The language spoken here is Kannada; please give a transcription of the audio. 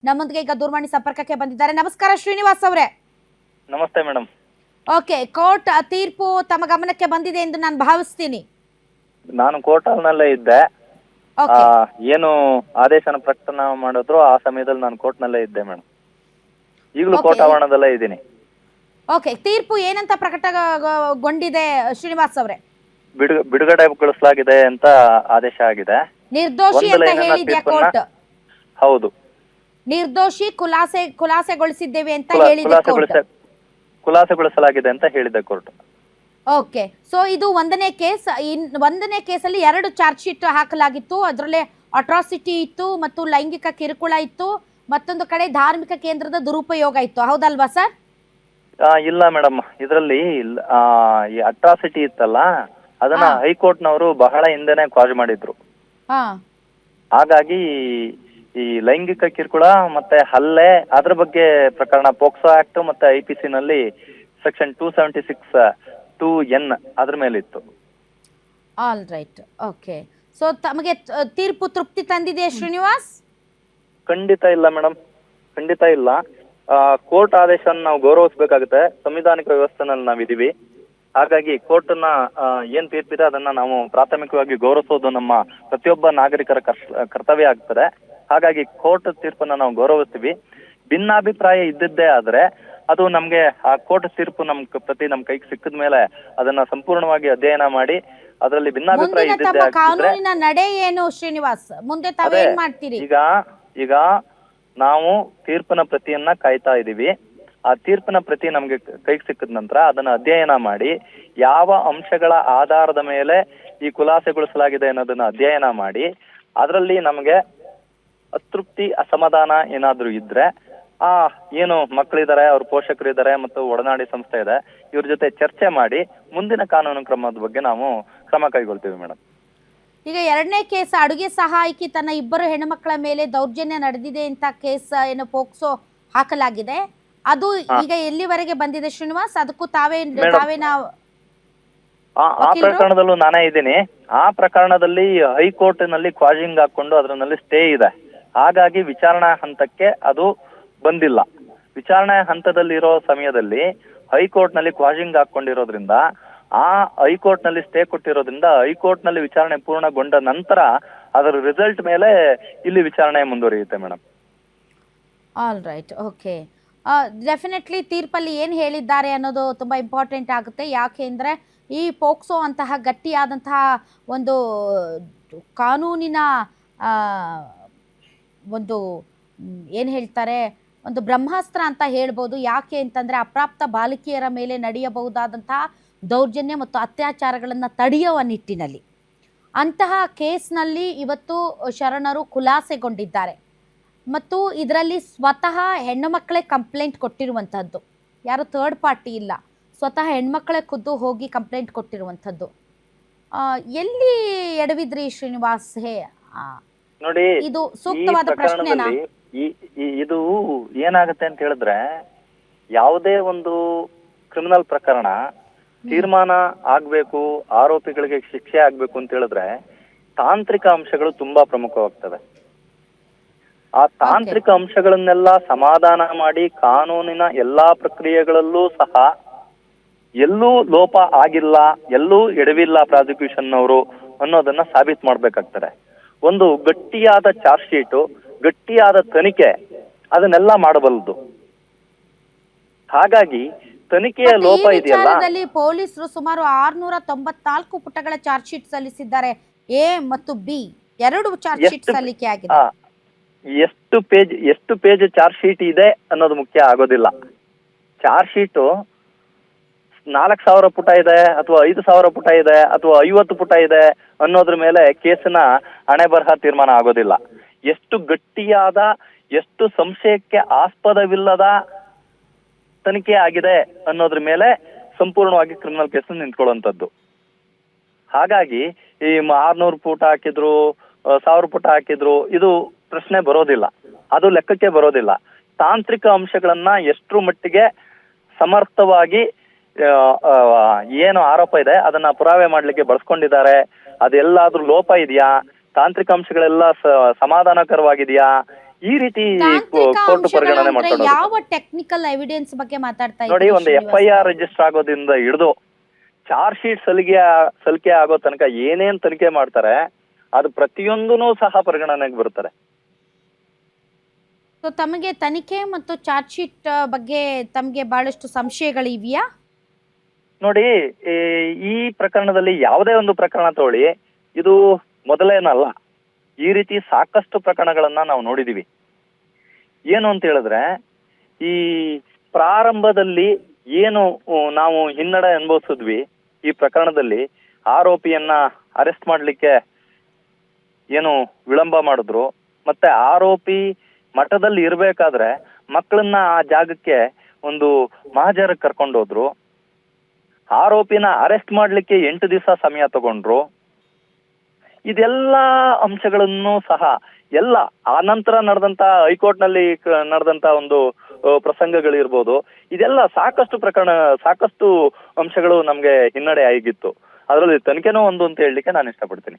ನಮ್ಮೊಂದಿಗೆ ಈಗ ದೂರವಾಣಿ ಸಂಪರ್ಕಕ್ಕೆ ಬಂದಿದ್ದಾರೆ. ನಮಸ್ಕಾರ ಶ್ರೀನಿವಾಸ್ ಅವರೇ. ನಮಸ್ತೆ ಮೇಡಮ್. ಓಕೆ, ಕೋರ್ಟ್ ತೀರ್ಪು ತಮ್ಮ ಗಮನಕ್ಕೆ ಬಂದಿದೆ ಎಂದು ನಾನು ಭಾವಿಸ್ತೀನಿ. ನಾನು ಕೋರ್ಟ್ ಹಾಲ್ನಲ್ಲೇ ಇದ್ದೆ. ಓಕೆ, ಏನು ಆದೇಶನ ಪ್ರಕಟಣೆ ಮಾಡಿದ್ರು ಆ ಸಮಯದಲ್ಲಿ ನಾನು ಕೋರ್ಟ್ ನಲ್ಲೇ ಇದ್ದೆ ಮೇಡಮ್. ಈಗಲೂ Okay. ಕೋರ್ಟ್ ಆವರಣದಲ್ಲೇ ಇದ್ದೀನಿ. ಓಕೆ, ತೀರ್ಪು ಏನಂತ ಪ್ರಕಟಗೊಂಡಿದೆ ಶ್ರೀನಿವಾಸ್ ಅವರೇ? ಬಿಡುಗಡೆಗೊಳಿಸಲಾಗಿದೆ ಅಂತ ಆದೇಶ ಆಗಿದೆ. ನಿರ್ದೋಷಿ ಒಂದು ಅಂತ ಲೈನನ್ನ ಹೇಳಿದ್ಯಾ ತೀರ್ಪನ್ನ- ಕೋರ್ಟ್? ಹೌದು, ನಿರ್ದೋಷಿ ಖುಲಾಸೆಗೊಳಿಸಿದ್ದೇವೆ ಅಂತ ಹೇಳಿದೆ ಕೋರ್ಟ್. ಖುಲಾಸೆಗೊಳಿಸಲಾಗಿದೆ ಅಂತ ಹೇಳಿದೆ ಕೋರ್ಟ್. ಓಕೆ, ಸೊ ಇದು ಒಂದನೇ ಕೇಸ್. ಒಂದನೇ ಕೇಸಲ್ಲಿ 2 ಚಾರ್ಜ್ ಶೀಟ್ ಹಾಕಲಾಗಿತ್ತು. ಅದರಲ್ಲೇ ಅಟ್ರಾಸಿಟಿ ಇತ್ತು ಮತ್ತು ಲೈಂಗಿಕ ಕಿರುಕುಳ ಇತ್ತು, ಮತ್ತೊಂದು ಕಡೆ ಧಾರ್ಮಿಕ ಕೇಂದ್ರದ ದುರುಪಯೋಗ ಇತ್ತು. ಹೌದಲ್ವಾ ಸರ್? ಇಲ್ಲ ಮೇಡಮ್, ಇದರಲ್ಲಿ ಈ ಅಟ್ರಾಸಿಟಿ ಇತ್ತಲ್ಲ, ಅದನ್ನ ಹೈಕೋರ್ಟ್ನವರು ಬಹಳ ಹಿಂದೆನೆ ಕ್ವಾಜ್ ಮಾಡಿದ್ರು. ಹಾ, ಹಾಗಾಗಿ ಈ ಲೈಂಗಿಕ ಕಿರುಕುಳ ಮತ್ತೆ ಹಲ್ಲೆ ಅದ್ರ ಬಗ್ಗೆ ಪ್ರಕರಣ ಪೋಕ್ಸೋ ಆಕ್ಟ್ ಮತ್ತೆ IPC ನಲ್ಲಿ ಸೆಕ್ಷನ್ 276(2)N ಅದ್ರ ಮೇಲಿತ್ತು. All right. ಓಕೆ, ಸೊ ತಮಗೆ ತೀರ್ಪು ತೃಪ್ತಿ ತಂದಿದೆಯಾ ಶ್ರೀನಿವಾಸ್? ಖಂಡಿತ ಇಲ್ಲ ಮೇಡಮ್, ಖಂಡಿತ ಇಲ್ಲ. ಕೋರ್ಟ್ ಆದೇಶನ ನಾವು ಗೌರವಿಸಬೇಕಾಗುತ್ತೆ. ಸಂವಿಧಾನಿಕ ವ್ಯವಸ್ಥೆನಲ್ಲಿ ನಾವಿದೀವಿ. ಹಾಗಾಗಿ ಕೋರ್ಟ್ನ ಏನ್ ತೀರ್ಪಿದೆ ಅದನ್ನ ನಾವು ಪ್ರಾಥಮಿಕವಾಗಿ ಗೌರವಿಸೋದು ನಮ್ಮ ಪ್ರತಿಯೊಬ್ಬ ನಾಗರಿಕರ ಕರ್ತವ್ಯ ಆಗ್ತದೆ. ಹಾಗಾಗಿ ಕೋರ್ಟ್ ತೀರ್ಪನ್ನ ನಾವು ಗೌರವಿಸ್ತೀವಿ. ಭಿನ್ನಾಭಿಪ್ರಾಯ ಇದ್ದಿದ್ದೇ ಆದ್ರೆ ಅದು ನಮ್ಗೆ ಆ ಕೋರ್ಟ್ ತೀರ್ಪು ನಮ್ ಕೈಗೆ ಸಿಕ್ಕಿದ ಮೇಲೆ ಅದನ್ನ ಸಂಪೂರ್ಣವಾಗಿ ಅಧ್ಯಯನ ಮಾಡಿ ಅದರಲ್ಲಿ ಭಿನ್ನಾಭಿಪ್ರಾಯ ಮುಂದಿನ ಇದ್ದಿದ್ದೇ ತಮ್ಮ ಆಗ್ತಿದ್ರೆ ಕಾನೂನಿನ ನಡೆ ಏನು ಶ್ರೀನಿವಾಸ್? ಮುಂದೆ ತಾವೇನ್ ಮಾಡ್ತೀರಿ? ಈಗ ನಾವು ತೀರ್ಪಿನ ಪ್ರತಿಯನ್ನ ಕಾಯ್ತಾ ಇದೀವಿ. ಆ ತೀರ್ಪಿನ ಪ್ರತಿ ನಮ್ಗೆ ಕೈಗೆ ಸಿಕ್ಕಿದ ನಂತರ ಅದನ್ನ ಅಧ್ಯಯನ ಮಾಡಿ ಯಾವ ಅಂಶಗಳ ಆಧಾರದ ಮೇಲೆ ಈ ಖುಲಾಸೆಗೊಳಿಸಲಾಗಿದೆ ಅನ್ನೋದನ್ನ ಅಧ್ಯಯನ ಮಾಡಿ ಅದರಲ್ಲಿ ನಮ್ಗೆ ಅತೃಪ್ತಿ ಅಸಮಾಧಾನ ಏನಾದ್ರೂ ಇದ್ರೆ ಏನು ಮಕ್ಕಳಿದ್ದಾರೆ, ಅವ್ರ ಪೋಷಕರು ಇದ್ದಾರೆ ಮತ್ತು ಒಡನಾಡಿ ಸಂಸ್ಥೆ ಇದೆ, ಇವ್ರ ಜೊತೆ ಚರ್ಚೆ ಮಾಡಿ ಮುಂದಿನ ಕಾನೂನು ಕ್ರಮದ ಬಗ್ಗೆ ನಾವು ಕ್ರಮ ಕೈಗೊಳ್ತೀವಿ ಮೇಡಮ್. ಈಗ 2ನೇ ಕೇಸ್ ಅಡುಗೆ ಸಹಾಯಕಿ ತನ್ನ 2 ಹೆಣ್ಣುಮಕ್ಕಳ ಮೇಲೆ ದೌರ್ಜನ್ಯ ನಡೆದಿದೆ ಅಂತ ಕೇಸ್ ಏನು ಪೋಕ್ಸೋ ಹಾಕಲಾಗಿದೆ. ಅದು ಈಗ ಎಲ್ಲಿವರೆಗೆ ಬಂದಿದೆ ಶ್ರೀನಿವಾಸ್? ಅದಕ್ಕೂ ತಾವೇನಾ ಆ ಪ್ರಕರಣದಲ್ಲೂ ನಾನೇ ಇದ್ದೀನಿ. ಆ ಪ್ರಕರಣದಲ್ಲಿ ಹೈಕೋರ್ಟ್ ನಲ್ಲಿ ಕ್ವಾಜಿಂಗ್ ಹಾಕೊಂಡು ಅದರಲ್ಲಿ ಸ್ಟೇ ಇದೆ. ಹಾಗಾಗಿ ವಿಚಾರಣಾ ಹಂತಕ್ಕೆ ಅದು ಬಂದಿಲ್ಲ. ವಿಚಾರಣೆ ಹಂತದಲ್ಲಿರೋ ಸಮಯದಲ್ಲಿ ಹೈಕೋರ್ಟ್ ನಲ್ಲಿ ಕ್ವಾಜಿಂಗ್ ಹಾಕೊಂಡಿರೋದ್ರಿಂದ ಆ ಹೈಕೋರ್ಟ್ ನಲ್ಲಿ ಸ್ಟೇ ಕೊಟ್ಟಿರೋದ್ರಿಂದ ಹೈಕೋರ್ಟ್ ನಲ್ಲಿ ವಿಚಾರಣೆ ಪೂರ್ಣಗೊಂಡ ನಂತರ ಅದರ ರಿಸಲ್ಟ್ ಮೇಲೆ ಇಲ್ಲಿ ವಿಚಾರಣೆ ಮುಂದುವರಿಯುತ್ತೆ madam. All right. Okay, definitely ತೀರ್ಪಲ್ಲಿ ಏನು ಹೇಳಿದ್ದಾರೆ ಅನ್ನೋದು ತುಂಬ ಇಂಪಾರ್ಟೆಂಟ್ ಆಗುತ್ತೆ. ಯಾಕೆಂದರೆ ಈ ಪೋಕ್ಸೋ ಅಂತಹ ಗಟ್ಟಿಯಾದಂತಹ ಒಂದು ಕಾನೂನಿನ ಒಂದು ಏನು ಹೇಳ್ತಾರೆ, ಒಂದು ಬ್ರಹ್ಮಾಸ್ತ್ರ ಅಂತ ಹೇಳ್ಬೋದು. ಯಾಕೆ ಅಂತಂದರೆ ಅಪ್ರಾಪ್ತ ಬಾಲಕಿಯರ ಮೇಲೆ ನಡೆಯಬಹುದಾದಂತಹ ದೌರ್ಜನ್ಯ ಮತ್ತು ಅತ್ಯಾಚಾರಗಳನ್ನು ತಡೆಯುವ ನಿಟ್ಟಿನಲ್ಲಿ ಅಂತಹ ಕೇಸ್ನಲ್ಲಿ ಇವತ್ತು ಶರಣರು ಖುಲಾಸೆಗೊಂಡಿದ್ದಾರೆ. ಮತ್ತು ಇದರಲ್ಲಿ ಸ್ವತಃ ಹೆಣ್ಣು ಮಕ್ಕಳೇ ಕಂಪ್ಲೇಂಟ್ ಕೊಟ್ಟಿರುವಂಥದ್ದು, ಯಾರು ಥರ್ಡ್ ಪಾರ್ಟಿ ಇಲ್ಲ, ಸ್ವತಃ ಹೆಣ್ಮಕ್ಳೇ ಖುದ್ದು ಹೋಗಿ ಕಂಪ್ಲೇಂಟ್ ಕೊಟ್ಟಿರುವಂಥದ್ದು. ಎಲ್ಲಿ ಎಡವಿದ್ರಿ ಶ್ರೀನಿವಾಸ್? ನೋಡಿ, ಇದು ಸೂಕ್ತವಾದ ಪ್ರಶ್ನೆನಾ? ಇದು ಏನಾಗುತ್ತೆ ಅಂತ ಹೇಳಿದ್ರೆ, ಯಾವುದೇ ಒಂದು ಕ್ರಿಮಿನಲ್ ಪ್ರಕರಣ ತೀರ್ಮಾನ ಆಗ್ಬೇಕು, ಆರೋಪಿಗಳಿಗೆ ಶಿಕ್ಷೆ ಆಗ್ಬೇಕು ಅಂತ ಹೇಳಿದ್ರೆ ತಾಂತ್ರಿಕ ಅಂಶಗಳು ತುಂಬಾ ಪ್ರಮುಖವಾಗ್ತವೆ. ಆ ತಾಂತ್ರಿಕ ಅಂಶಗಳನ್ನೆಲ್ಲ ಸಮಾಧಾನ ಮಾಡಿ ಕಾನೂನಿನ ಎಲ್ಲಾ ಪ್ರಕ್ರಿಯೆಗಳಲ್ಲೂ ಸಹ ಎಲ್ಲೂ ಲೋಪ ಆಗಿಲ್ಲ, ಎಲ್ಲೂ ಎಡವಿಲ್ಲ ಪ್ರಾಸಿಕ್ಯೂಷನ್ ಅವರು ಅನ್ನೋದನ್ನ ಸಾಬೀತು ಮಾಡ್ಬೇಕಾಗ್ತದೆ. ಒಂದು ಗಟ್ಟಿಯಾದ ಚಾರ್ಜ್ ಶೀಟು, ಗಟ್ಟಿಯಾದ ತನಿಖೆ ಅದನ್ನೆಲ್ಲ ಮಾಡಬಲ್ಲದು. ಹಾಗಾಗಿ ತನಿಖೆಯ ಲೋಪ ಇದೆಯಲ್ಲ, ಪೊಲೀಸರು ಸುಮಾರು 694 ಪುಟಗಳ ಚಾರ್ಜ್ ಶೀಟ್ ಸಲ್ಲಿಸಿದ್ದಾರೆ. A ಮತ್ತು B 2 ಚಾರ್ಜ್ ಶೀಟ್ ಸಲ್ಲಿಕೆ ಆಗಿದೆ. ಎಷ್ಟು ಪೇಜ್ ಚಾರ್ಜ್ ಶೀಟ್ ಇದೆ ಅನ್ನೋದು ಮುಖ್ಯ ಆಗೋದಿಲ್ಲ. ಚಾರ್ಜ್ ಶೀಟು 4000 ಪುಟ ಇದೆ ಅಥವಾ 5000 ಪುಟ ಇದೆ ಅಥವಾ 50 ಪುಟ ಇದೆ ಅನ್ನೋದ್ರ ಮೇಲೆ ಕೇಸಿನ ಹಣೆ ಬರಹ ತೀರ್ಮಾನ ಆಗೋದಿಲ್ಲ. ಎಷ್ಟು ಗಟ್ಟಿಯಾದ, ಎಷ್ಟು ಸಂಶಯಕ್ಕೆ ಆಸ್ಪದವಿಲ್ಲದ ತನಿಖೆ ಆಗಿದೆ ಅನ್ನೋದ್ರ ಮೇಲೆ ಸಂಪೂರ್ಣವಾಗಿ ಕ್ರಿಮಿನಲ್ ಕೇಸ್ ನಿಂತ್ಕೊಳ್ಳುವಂಥದ್ದು. ಹಾಗಾಗಿ ಈ 600 ಪುಟ ಹಾಕಿದ್ರು, 1000 ಪುಟ ಹಾಕಿದ್ರು ಇದು ಪ್ರಶ್ನೆ ಬರೋದಿಲ್ಲ, ಅದು ಲೆಕ್ಕಕ್ಕೆ ಬರೋದಿಲ್ಲ. ತಾಂತ್ರಿಕ ಅಂಶಗಳನ್ನ ಎಷ್ಟರ ಮಟ್ಟಿಗೆ ಸಮರ್ಥವಾಗಿ ಏನು ಆರೋಪ ಇದೆ ಅದನ್ನ ಪುರಾವೆ ಮಾಡ್ಲಿಕ್ಕೆ ಬಳಸ್ಕೊಂಡಿದ್ದಾರೆ, ಅದೆಲ್ಲಾದ್ರೂ ಲೋಪ ಇದೆಯಾ, ತಾಂತ್ರಿಕ ಅಂಶಗಳೆಲ್ಲ ಸಮಾಧಾನಕರವಾಗಿದೆಯಾ, ಈ ರೀತಿ ತಾಂತ್ರಿಕ ಕೋರ್ಟ್ ಪರಿಗಣನೆ ಅಂಶಗಳು ಅಂದ್ರೆ ಮಾಡ್ಕೊಂಡು ಯಾವ ಟೆಕ್ನಿಕಲ್ ಎವಿಡೆನ್ಸ್ ಬಗ್ಗೆ ಮಾತಾಡ್ತಾ ನೋಡಿ, ಇದ್ದೀರಿ ಒಂದು ಶ್ರೀನಿವಾಸ್ FIR ಅವರು? ರಿಜಿಸ್ಟರ್ ಆಗೋದ್ರಿಂದ ಹಿಡಿದು ಚಾರ್ಜ್ ಶೀಟ್ ಸಲ್ಲಿಕೆ ಆಗೋ ತನಕ ಏನೇನ್ ತನಿಖೆ ಮಾಡ್ತಾರೆ ಅದು ಪ್ರತಿಯೊಂದೂ ಸಹ ಪರಿಗಣನೆಗೆ ಬರ್ತಾರೆ. ಸೊ ತಮಗೆ ತನಿಖೆ ಮತ್ತು ಚಾರ್ಜ್ ಶೀಟ್ ಬಗ್ಗೆ ತಮಗೆ ಬಹಳಷ್ಟು ಸಂಶಯಗಳಿವೆಯಾ? ನೋಡಿ, ಈ ಪ್ರಕರಣದಲ್ಲಿ ಯಾವುದೇ ಒಂದು ಪ್ರಕರಣ ತಗೊಳ್ಳಿ, ಇದು ಮೊದಲೇನಲ್ಲ. ಈ ರೀತಿ ಸಾಕಷ್ಟು ಪ್ರಕರಣಗಳನ್ನ ನಾವು ನೋಡಿದೀವಿ. ಏನು ಅಂತ ಹೇಳಿದ್ರೆ, ಈ ಪ್ರಾರಂಭದಲ್ಲಿ ಏನು ನಾವು ಹಿನ್ನಡೆ ಅನುಭವಿಸಿದ್ವಿ, ಈ ಪ್ರಕರಣದಲ್ಲಿ ಆರೋಪಿಯನ್ನ ಅರೆಸ್ಟ್ ಮಾಡ್ಲಿಕ್ಕೆ ಏನು ವಿಳಂಬ ಮಾಡಿದ್ರು, ಮತ್ತೆ ಆರೋಪಿ ಮಠದಲ್ಲಿ ಇರ್ಬೇಕಾದ್ರೆ ಮಕ್ಕಳನ್ನ ಆ ಜಾಗಕ್ಕೆ ಒಂದು ಮಹಾಜರಕ್ಕೆ ಕರ್ಕೊಂಡೋದ್ರು, ಆರೋಪಿನ ಅರೆಸ್ಟ್ ಮಾಡ್ಲಿಕ್ಕೆ 8 ದಿವಸ ಸಮಯ ತಗೊಂಡ್ರು. ಇದೆಲ್ಲ ಅಂಶಗಳನ್ನು ಸಹ ಎಲ್ಲ ಆ ನಂತರ ನಡೆದಂತ ಹೈಕೋರ್ಟ್ ನಲ್ಲಿ ನಡೆದಂತ ಒಂದು ಪ್ರಸಂಗಗಳಿರ್ಬೋದು, ಇದೆಲ್ಲ ಸಾಕಷ್ಟು ಅಂಶಗಳು ನಮ್ಗೆ ಹಿನ್ನಡೆ ಆಗಿತ್ತು. ಅದರಲ್ಲಿ ತನಿಖೆನೂ ಒಂದು ಅಂತ ಹೇಳಲಿಕ್ಕೆ ನಾನು ಇಷ್ಟಪಡ್ತೀನಿ.